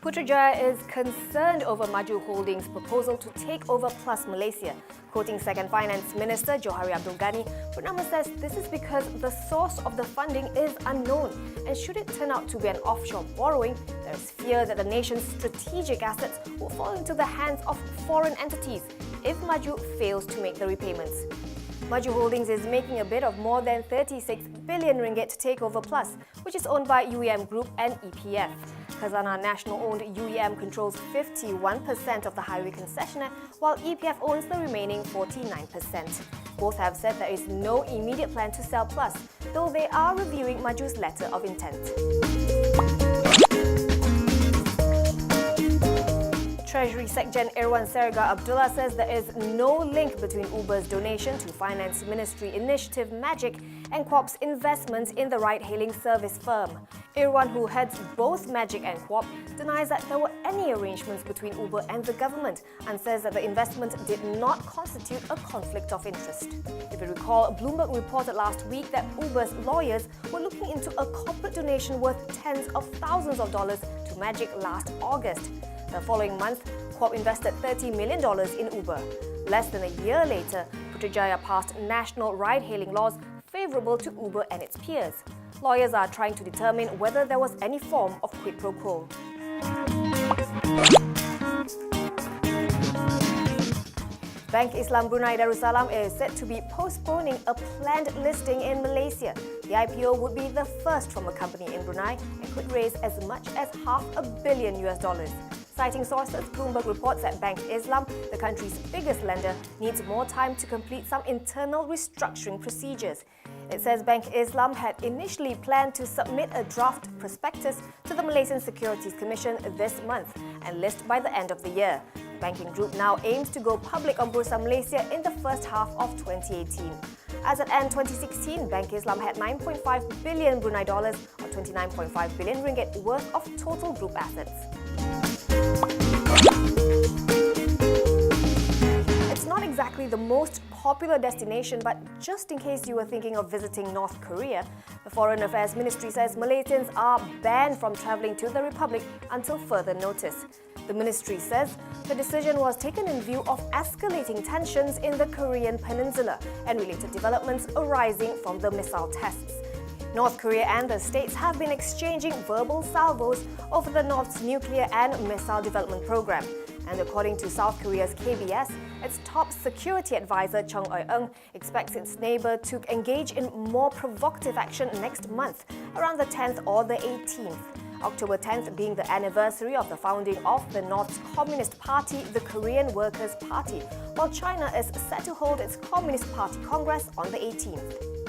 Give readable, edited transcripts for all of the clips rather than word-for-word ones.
Putrajaya is concerned over Maju Holdings' proposal to take over Plus Malaysia. Quoting Second Finance Minister Johari Abdul Ghani, Purnama says this is because the source of the funding is unknown, and should it turn out to be an offshore borrowing, there is fear that the nation's strategic assets will fall into the hands of foreign entities if Maju fails to make the repayments. Maju Holdings is making a bid of more than 36 billion ringgit to take over Plus, which is owned by UEM Group and EPF. Khazanah national-owned UEM controls 51% of the highway concessionaire, while EPF owns the remaining 49%. Both have said there is no immediate plan to sell Plus, though they are reviewing Maju's letter of intent. Treasury Secgen Irwan Serga Abdullah says there is no link between Uber's donation to Finance Ministry initiative Magic and Quop's investment in the ride-hailing service firm. Irwan, who heads both Magic and Quop, denies that there were any arrangements between Uber and the government and says that the investment did not constitute a conflict of interest. If you recall, Bloomberg reported last week that Uber's lawyers were looking into a corporate donation worth tens of thousands of dollars to Magic last August. The following month, Quop invested $30 million in Uber. Less than a year later, Putrajaya passed national ride-hailing laws favourable to Uber and its peers. Lawyers are trying to determine whether there was any form of quid pro quo. Bank Islam Brunei Darussalam is said to be postponing a planned listing in Malaysia. The IPO would be the first from a company in Brunei and could raise as much as $500 million. Citing sources, Bloomberg reports that Bank Islam, the country's biggest lender, needs more time to complete some internal restructuring procedures. It says Bank Islam had initially planned to submit a draft prospectus to the Malaysian Securities Commission this month and list by the end of the year. The banking group now aims to go public on Bursa Malaysia in the first half of 2018. As at end 2016, Bank Islam had 9.5 billion Brunei dollars or 29.5 billion ringgit worth of total group assets. It's not exactly the most popular destination, but just in case you were thinking of visiting North Korea, the Foreign Affairs Ministry says Malaysians are banned from travelling to the Republic until further notice. The ministry says the decision was taken in view of escalating tensions in the Korean peninsula and related developments arising from the missile tests. North Korea and the States have been exchanging verbal salvos over the North's nuclear and missile development program. And according to South Korea's KBS, its top security advisor Chung Eui-eung expects its neighbour to engage in more provocative action next month, around the 10th or the 18th. October 10th being the anniversary of the founding of the North's Communist Party, the Korean Workers' Party, while China is set to hold its Communist Party Congress on the 18th.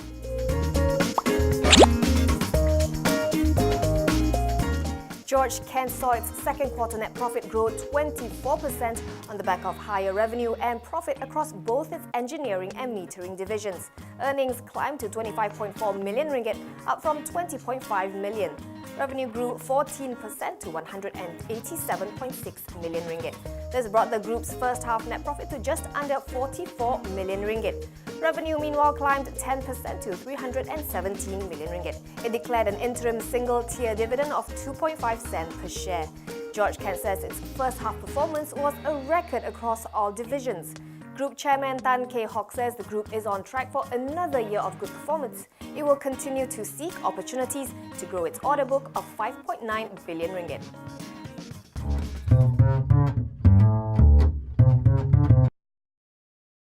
George Kent saw its second quarter net profit grow 24% on the back of higher revenue and profit across both its engineering and metering divisions. Earnings climbed to 25.4 million ringgit, up from 20.5 million. Revenue grew 14% to 187.6 million ringgit. This brought the group's first half net profit to just under 44 million ringgit. Revenue meanwhile climbed 10% to 317 million ringgit. It declared an interim single-tier dividend of 2.5 cents per share. George Kent says its first half performance was a record across all divisions. Group Chairman Tan Kay Hock says the group is on track for another year of good performance. It will continue to seek opportunities to grow its order book of 5.9 billion ringgit.